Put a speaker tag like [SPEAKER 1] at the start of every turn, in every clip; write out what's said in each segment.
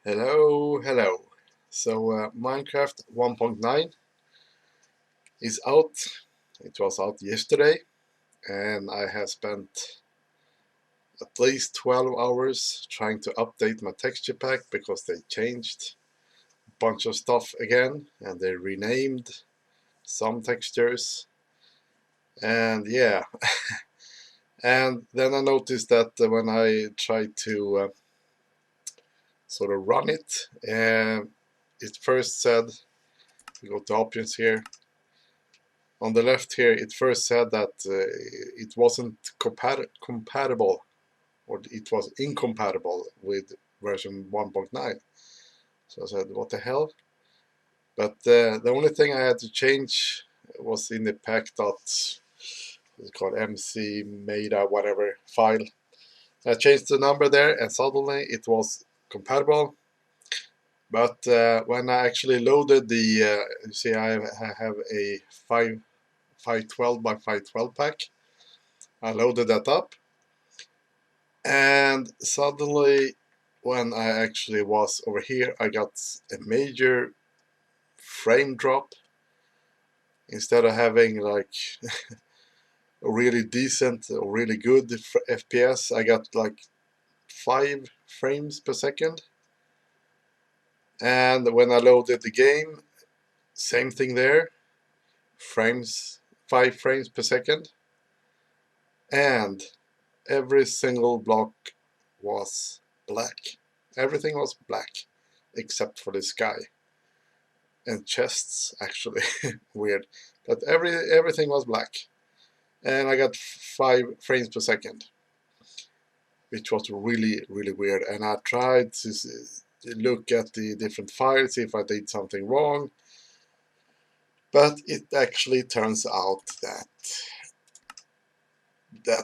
[SPEAKER 1] Hello. So Minecraft 1.9 is out. It was out yesterday, and I have spent at least 12 hours trying to update my texture pack because they changed a bunch of stuff again, and they renamed some textures. And yeah, and then I noticed that when I tried to sort of run it, it first said, go to options here. On the left here, it first said that it wasn't compatible, or it was incompatible with version 1.9. So I said, what the hell? But the only thing I had to change was in the pack.it's called MC Meta whatever file. I changed the number there, and suddenly it was compatible. But when I actually loaded the, you see, I have a 512 by 512 pack. I loaded that up, and suddenly when I actually was over here, I got a major frame drop. Instead of having like a really decent or really good FPS, I got like 5 frames per second. And when I loaded the game, same thing there, 5 frames per second, and every single block was black. Everything was black except for the sky and chests, actually. Weird, but everything was black, and I got 5 frames per second, which was really weird. And I tried to look at the different files, see if I did something wrong, but it actually turns out that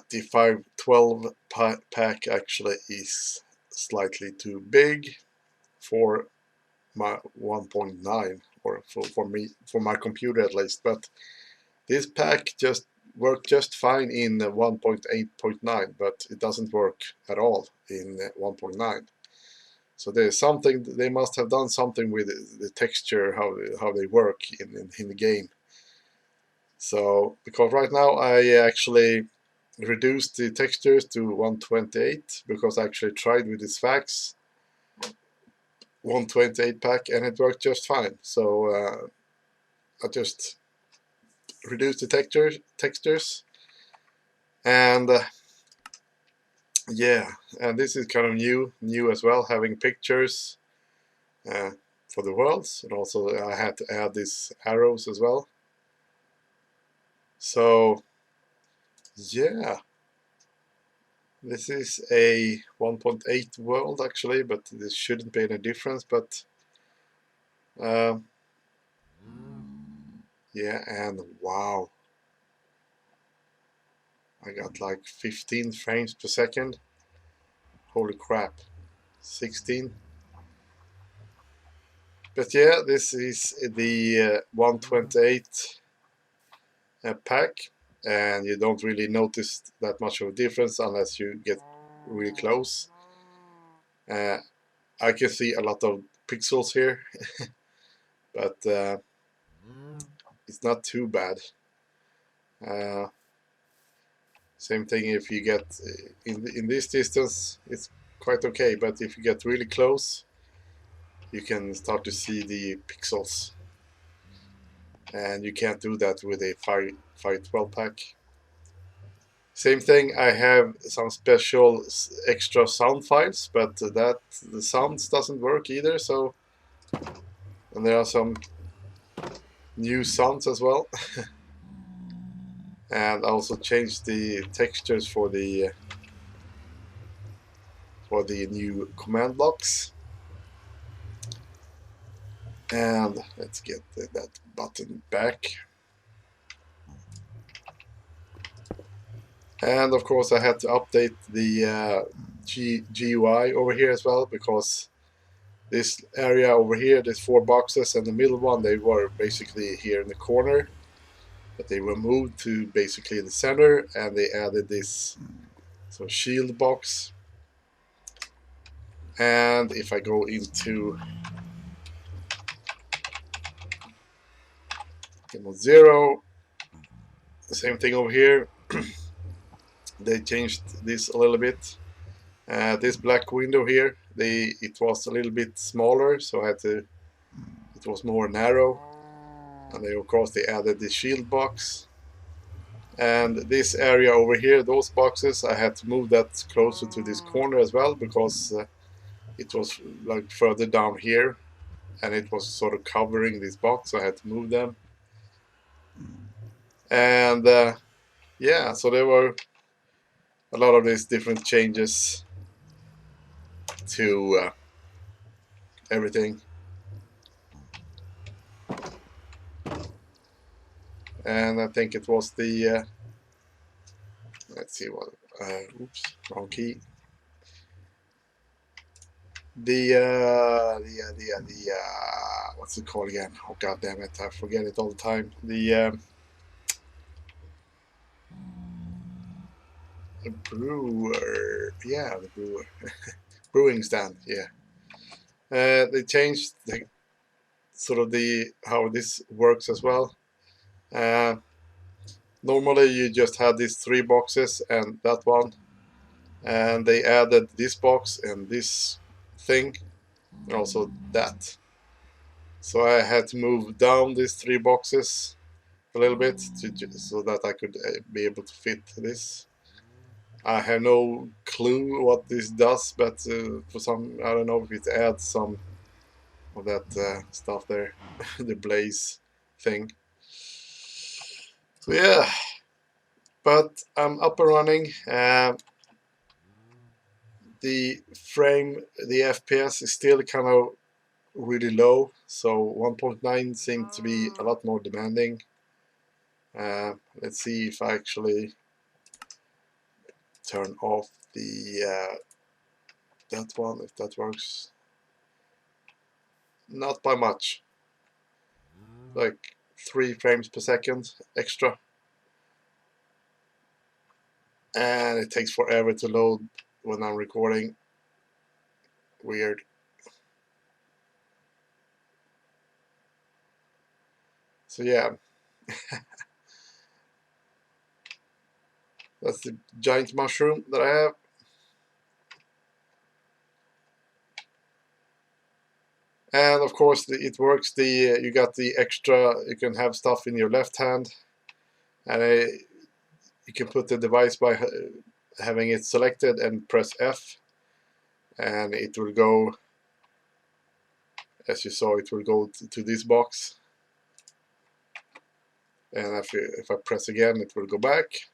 [SPEAKER 1] the 512 pack actually is slightly too big for my 1.9, or for me, for my computer at least. But this pack just worked just fine in 1.8.9, but it doesn't work at all in 1.9. So there's something, they must have done something with the texture, how they work in the game. So because right now I actually reduced the textures to 128, because I actually tried with this fax 128 pack and it worked just fine. So I just reduced the textures, and yeah, and this is kind of new as well, having pictures uh, for the worlds, and also I had to add these arrows as well. So yeah, this is a 1.8 world actually, but this shouldn't be any difference. But uh, yeah, and wow, I got like 15 frames per second. Holy crap, 16. But yeah, this is the 128 pack, and you don't really notice that much of a difference unless you get really close. I can see a lot of pixels here, but it's not too bad. Uh, Same thing if you get in this distance, it's quite okay, but if you get really close, you can start to see the pixels, and you can't do that with a 512 pack. Same thing, I have some special extra sound files, but that the sounds doesn't work either. So, and there are some new sounds as well. And I also changed the textures for the new command blocks. And let's get that button back. And of course I had to update the GUI over here as well, because this area over here, there's 4 boxes, and the middle one, they were basically here in the corner, but they were moved to basically the center, and they added this sort of shield box. And if I go into game mode 0, the same thing over here. They changed this a little bit. This black window here, it was a little bit smaller, so I had to. It was more narrow, and they, of course, they added the shield box. And this area over here, those boxes, I had to move that closer to this corner as well, because it was like further down here, and it was sort of covering this box, so I had to move them. And yeah, so there were a lot of these different changes to everything. And I think it was the let's see what oops, wrong key. The what's it called again? Oh, god damn it, I forget it all the time. The brewer, yeah, the brewer. Brewing stand, yeah. They changed the sort of the how this works as well. Normally you just had these 3 boxes and that one, and they added this box and this thing, and also that. So I had to move down these 3 boxes a little bit so that I could be able to fit this. I have no clue what this does, but for some, I don't know if it adds some of that stuff there, the blaze thing. So yeah, but I'm up and running. The FPS is still kind of really low, so 1.9 seemed to be a lot more demanding. Let's see if I actually turn off the that one, if that works. Not by much, like 3 frames per second extra, and it takes forever to load when I'm recording. Weird. So yeah, that's the giant mushroom that I have. And of course it works. You got the extra, you can have stuff in your left hand, and you can put the device by having it selected and press F, and it will go, as you saw, it will go to this box. And if I press again, it will go back.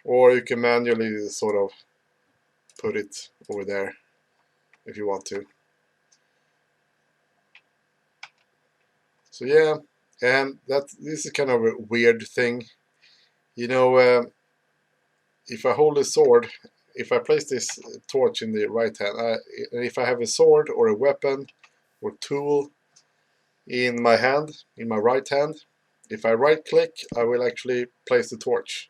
[SPEAKER 1] Or you can manually sort of put it over there if you want to. So yeah, and this is kind of a weird thing. You know, if I hold a sword, if I place this torch in the right hand, and if I have a sword or a weapon or tool in my hand, in my right hand, if I right click, I will actually place the torch.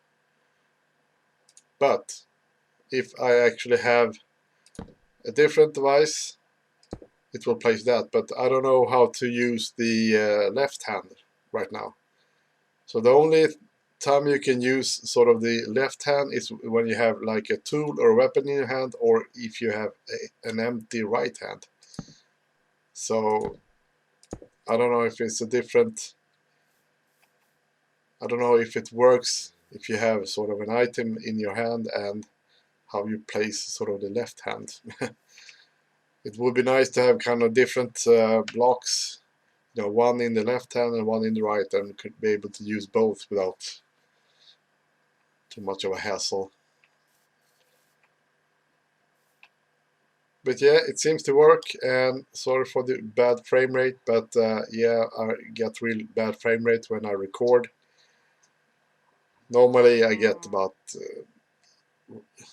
[SPEAKER 1] But if I actually have a different device, it will place that. But I don't know how to use the left hand right now. So the only time you can use sort of the left hand is when you have like a tool or a weapon in your hand, or if you have an empty right hand. So I don't know if it's a different, I don't know if it works if you have sort of an item in your hand and how you place sort of the left hand. It would be nice to have kind of different blocks, you know, one in the left hand and one in the right, and could be able to use both without too much of a hassle. But yeah, it seems to work, and sorry for the bad frame rate, but yeah, I get real bad frame rate when I record. Normally I get about,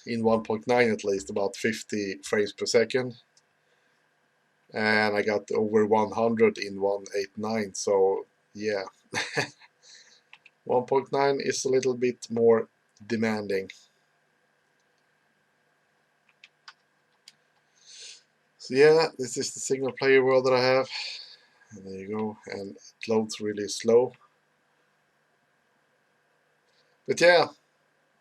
[SPEAKER 1] in 1.9 at least, about 50 frames per second. And I got over 100 in 189, so yeah. 1.9 is a little bit more demanding. So yeah, this is the single player world that I have. And there you go, and it loads really slow. But yeah,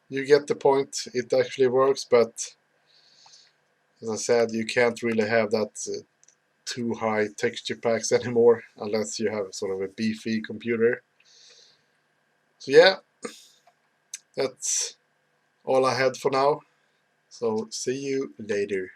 [SPEAKER 1] you get the point. It actually works, but as I said, you can't really have that too high texture packs anymore unless you have sort of a beefy computer. So yeah, that's all I had for now. So see you later.